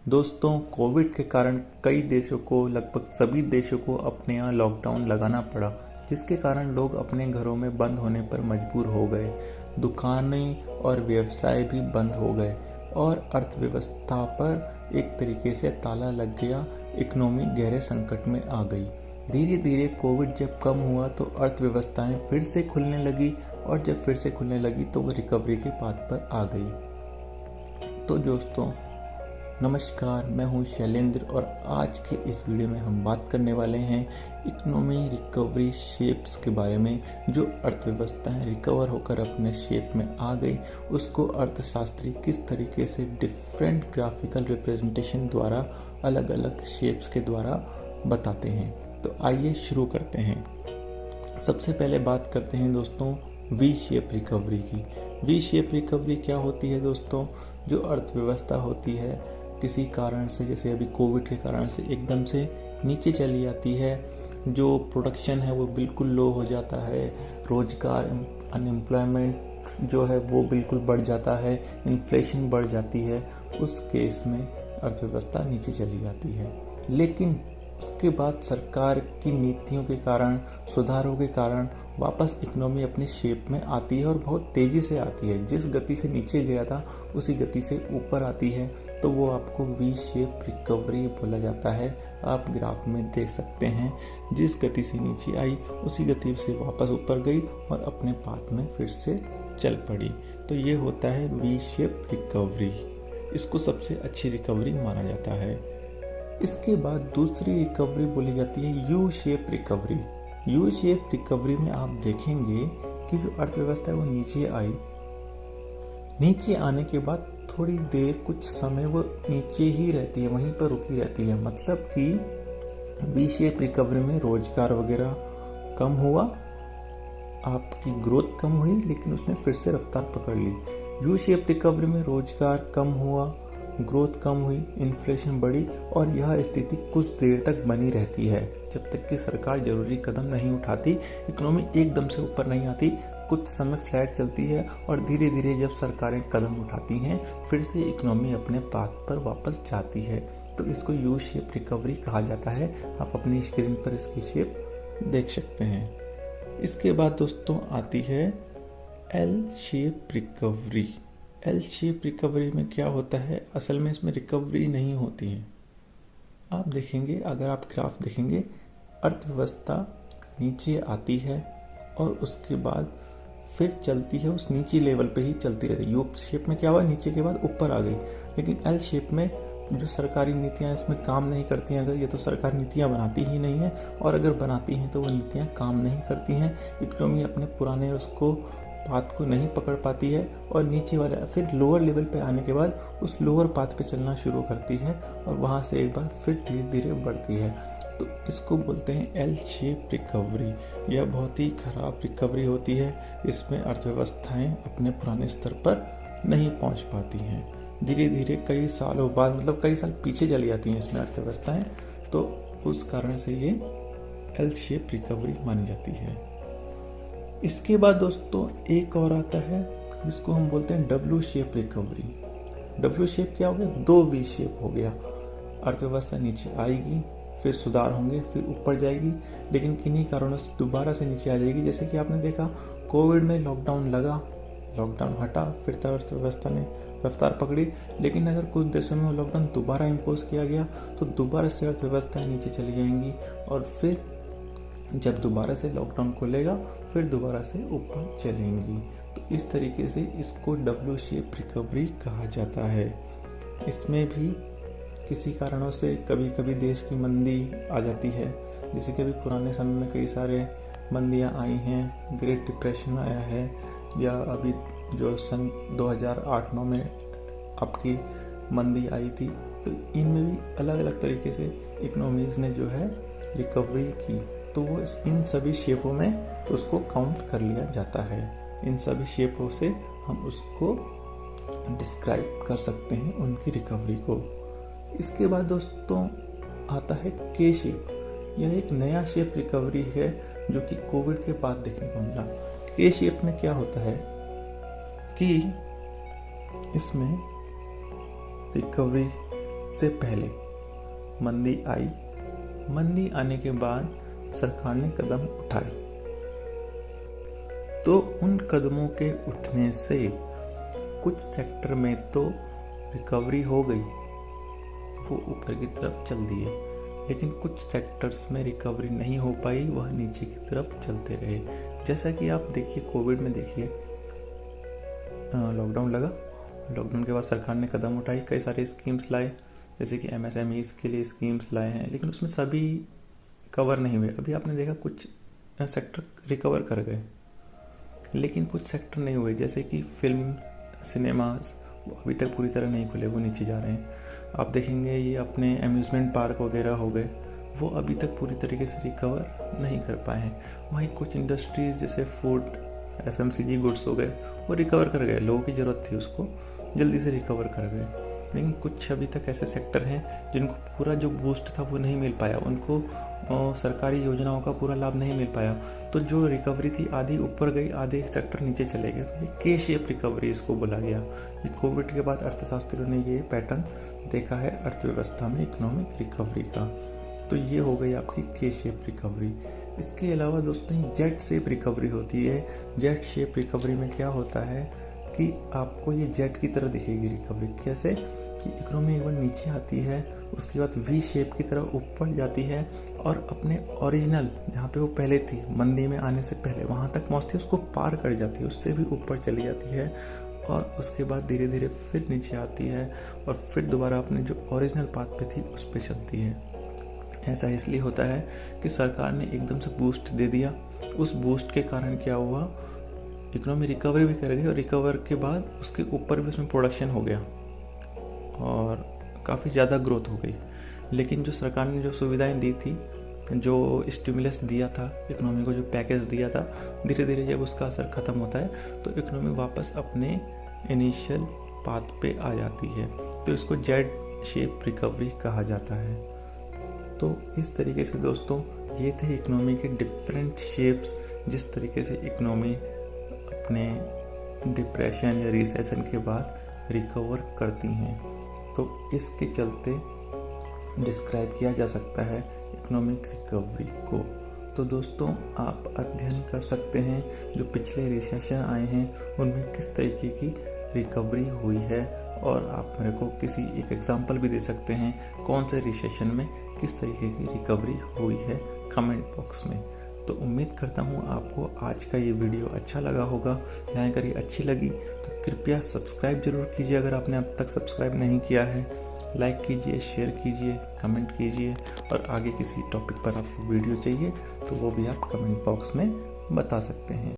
दोस्तों, कोविड के कारण कई देशों को, लगभग सभी देशों को अपने यहाँ लॉकडाउन लगाना पड़ा, जिसके कारण लोग अपने घरों में बंद होने पर मजबूर हो गए। दुकानें और व्यवसाय भी बंद हो गए और अर्थव्यवस्था पर एक तरीके से ताला लग गया। इकोनॉमी गहरे संकट में आ गई। धीरे धीरे कोविड जब कम हुआ तो अर्थव्यवस्थाएं फिर से खुलने लगी और जब फिर से खुलने लगी तो वो रिकवरी के पाथ पर आ गई। तो दोस्तों, नमस्कार, मैं हूं शैलेंद्र और आज के इस वीडियो में हम बात करने वाले हैं इकोनॉमी रिकवरी शेप्स के बारे में। जो अर्थव्यवस्थाएं रिकवर होकर अपने शेप में आ गई, उसको अर्थशास्त्री किस तरीके से डिफरेंट ग्राफिकल रिप्रेजेंटेशन द्वारा, अलग अलग शेप्स के द्वारा बताते हैं। तो आइए शुरू करते हैं। सबसे पहले बात करते हैं दोस्तों वी शेप रिकवरी की। वी शेप रिकवरी क्या होती है दोस्तों? जो अर्थव्यवस्था होती है किसी कारण से, जैसे अभी कोविड के कारण से एकदम से नीचे चली जाती है, जो प्रोडक्शन है वो बिल्कुल लो हो जाता है, रोजगार, अनएम्प्लॉयमेंट जो है वो बिल्कुल बढ़ जाता है, इन्फ्लेशन बढ़ जाती है, उस केस में अर्थव्यवस्था नीचे चली जाती है। लेकिन उसके बाद सरकार की नीतियों के कारण, सुधारों के कारण वापस इकोनॉमी अपने शेप में आती है और बहुत तेज़ी से आती है। जिस गति से नीचे गया था उसी गति से ऊपर आती है, तो वो आपको वी शेप रिकवरी बोला जाता है। आप ग्राफ में देख सकते हैं, जिस गति से नीचे आई उसी गति से वापस ऊपर गई और अपने पाथ में फिर से चल पड़ी। तो ये होता है वी शेप रिकवरी। इसको सबसे अच्छी रिकवरी माना जाता है। इसके बाद दूसरी रिकवरी बोली जाती है U shape recovery. U shape recovery में आप देखेंगे कि जो अर्थव्यवस्था है वो नीचे आई, नीचे आने के बाद थोड़ी देर, कुछ समय वो नीचे ही रहती है, वहीं पर रुकी रहती है। मतलब कि वी शेप रिकवरी में रोजगार वगैरह कम हुआ, आपकी ग्रोथ कम हुई, लेकिन उसने फिर से रफ्तार पकड़ ली। यू शेप रिकवरी में रोजगार कम हुआ, ग्रोथ कम हुई, इन्फ्लेशन बढ़ी और यह स्थिति कुछ देर तक बनी रहती है, जब तक कि सरकार जरूरी कदम नहीं उठाती। इकोनॉमी एकदम से ऊपर नहीं आती, कुछ समय फ्लैट चलती है और धीरे धीरे जब सरकारें कदम उठाती हैं फिर से इकोनॉमी अपने पाथ पर वापस जाती है। तो इसको यू शेप रिकवरी कहा जाता है। आप अपनी स्क्रीन पर इसकी शेप देख सकते हैं। इसके बाद दोस्तों आती है L shape recovery. L shape recovery में क्या होता है? असल में इसमें रिकवरी नहीं होती है। आप देखेंगे, अगर आप ग्राफ देखेंगे, अर्थव्यवस्था नीचे आती है और उसके बाद फिर चलती है, उस नीचे लेवल पे ही चलती रहती है। यू शेप में क्या हुआ? नीचे के बाद ऊपर आ गई। लेकिन एल शेप में जो सरकारी नीतियां इसमें काम नहीं करती हैं, अगर ये तो सरकार नीतियां बनाती ही नहीं है, और अगर बनाती हैं तो वो नीतियां काम नहीं करती हैं। इकोनॉमी अपने पुराने उसको पाथ को नहीं पकड़ पाती है और नीचे वाले फिर लोअर लेवल पे आने के बाद उस लोअर पाथ पे चलना शुरू करती है और वहाँ से एक बार फिर धीरे धीरे बढ़ती है। तो इसको बोलते हैं एल शेप रिकवरी। यह बहुत ही खराब रिकवरी होती है। इसमें अर्थव्यवस्थाएं अपने पुराने स्तर पर नहीं पहुँच पाती हैं। धीरे धीरे कई सालों बाद, मतलब कई साल पीछे चली जाती हैं इसमें अर्थव्यवस्थाएं, तो उस कारण से ये एल शेप रिकवरी मानी जाती है। इसके बाद दोस्तों एक और आता है जिसको हम बोलते हैं W shape recovery. W shape क्या हो गया? दो वी शेप हो गया। अर्थव्यवस्था नीचे आएगी, फिर सुधार होंगे, फिर ऊपर जाएगी, लेकिन किन्हीं कारणों से दोबारा से नीचे आ जाएगी। जैसे कि आपने देखा, कोविड में लॉकडाउन लगा, लॉकडाउन हटा, फिर अर्थव्यवस्था ने रफ्तार पकड़ी। लेकिन अगर कुछ देशों में लॉकडाउन दोबारा इम्पोज किया गया तो दोबारा से अर्थव्यवस्था नीचे चली जाएंगी और फिर जब दोबारा से लॉकडाउन खुलेगा फिर दोबारा से ऊपर चलेंगी। तो इस तरीके से इसको डब्ल्यू शेप रिकवरी कहा जाता है। इसमें भी किसी कारणों से कभी कभी देश की मंदी आ जाती है, जैसे कि अभी पुराने समय में कई सारे मंदियां आई हैं, ग्रेट डिप्रेशन आया है, या अभी जो सन 2008-9 में आपकी मंदी आई थी। तो इनमें भी अलग अलग तरीके से इकोनॉमीज ने जो है रिकवरी की, तो वो इन सभी शेपों में उसको काउंट कर लिया जाता है। इन सभी शेपों से हम उसको डिस्क्राइब कर सकते हैं, उनकी रिकवरी को। इसके बाद दोस्तों आता है के शेप। यह एक नया शेप रिकवरी है जो कि कोविड के बाद देखने को मिला। के शेप में क्या होता है कि इसमें रिकवरी से पहले मंदी आई। मंदी आने के बाद सरकार ने कदम उठाए, तो उन कदमों के उठने से कुछ सेक्टर में तो रिकवरी हो गई, वो ऊपर की तरफ चल दिए, लेकिन कुछ सेक्टर्स में रिकवरी नहीं हो पाई, वह नीचे की तरफ चलते रहे। जैसा कि आप देखिए कोविड में देखिए लॉकडाउन लगा, लॉकडाउन के बाद सरकार ने कदम उठाई, कई सारे स्कीम्स लाए, जैसे कि MSMEs के लिए स्कीम्स लाए हैं, लेकिन उसमें सभी कवर नहीं हुए। अभी आपने देखा कुछ सेक्टर रिकवर कर गए, लेकिन कुछ सेक्टर नहीं हुए, जैसे कि फिल्म सिनेमाज, वो अभी तक पूरी तरह नहीं खुले, वो नीचे जा रहे हैं। आप देखेंगे ये अपने अम्यूज़मेंट पार्क वगैरह हो गए, वो अभी तक पूरी तरीके से रिकवर नहीं कर पाए हैं। वहीं कुछ इंडस्ट्रीज जैसे फूड FMCG गुड्स हो गए, वो रिकवर कर गए, लोगों की ज़रूरत थी उसको, जल्दी से रिकवर कर गए। लेकिन कुछ अभी तक ऐसे सेक्टर हैं जिनको पूरा जो बूस्ट था वो नहीं मिल पाया, उनको सरकारी योजनाओं का पूरा लाभ नहीं मिल पाया, तो जो रिकवरी थी आधी ऊपर गई, आधे सेक्टर नीचे चले गए। तो ये के शेप रिकवरी इसको बोला गया। ये कोविड के बाद अर्थशास्त्रियों ने ये पैटर्न देखा है अर्थव्यवस्था में इकोनॉमिक रिकवरी का। तो ये हो गई आपकी के शेप रिकवरी। इसके अलावा दोस्तों जेट शेप रिकवरी होती है। जेट शेप रिकवरी में क्या होता है कि आपको ये जेट की तरह दिखेगी रिकवरी। कैसे कि इकोनॉमी एक बार नीचे आती है, उसके बाद वी शेप की तरह ऊपर जाती है और अपने ओरिजिनल जहाँ पे वो पहले थी मंदी में आने से पहले वहाँ तक पहुँचती है, उसको पार कर जाती है, उससे भी ऊपर चली जाती है और उसके बाद धीरे धीरे फिर नीचे आती है और फिर दोबारा अपने जो ओरिजिनल पाथ पे थी उस पर चलती है। ऐसा इसलिए होता है कि सरकार ने एकदम से बूस्ट दे दिया, उस बूस्ट के कारण क्या हुआ, इकोनॉमी रिकवरी भी कर गई और रिकवर के बाद उसके ऊपर भी उसमें प्रोडक्शन हो गया और काफ़ी ज़्यादा ग्रोथ हो गई। लेकिन जो सरकार ने जो सुविधाएं दी थी, जो स्टिमुलस दिया था इकोनॉमी को, जो पैकेज दिया था, धीरे धीरे जब उसका असर ख़त्म होता है तो इकोनॉमी वापस अपने इनिशियल पाथ पे आ जाती है। तो इसको जेड शेप रिकवरी कहा जाता है। तो इस तरीके से दोस्तों ये थे इकोनॉमी के डिफरेंट शेप्स, जिस तरीके से इकोनॉमी अपने डिप्रेशन या रिसेशन के बाद रिकवर करती हैं। तो इसके चलते डिस्क्राइब किया जा सकता है इकोनॉमिक रिकवरी को। तो दोस्तों आप अध्ययन कर सकते हैं जो पिछले रिसेशन आए हैं उनमें किस तरीके की रिकवरी हुई है, और आप मेरे को किसी एक एग्जांपल भी दे सकते हैं कौन से रिसेशन में किस तरीके की रिकवरी हुई है कमेंट बॉक्स में। तो उम्मीद करता हूँ आपको आज का ये वीडियो अच्छा लगा होगा। जानकारी अच्छी लगी तो कृपया सब्सक्राइब जरूर कीजिए अगर आपने अब तक सब्सक्राइब नहीं किया है। लाइक कीजिए, शेयर कीजिए, कमेंट कीजिए, और आगे किसी टॉपिक पर आपको वीडियो चाहिए तो वो भी आप कमेंट बॉक्स में बता सकते हैं।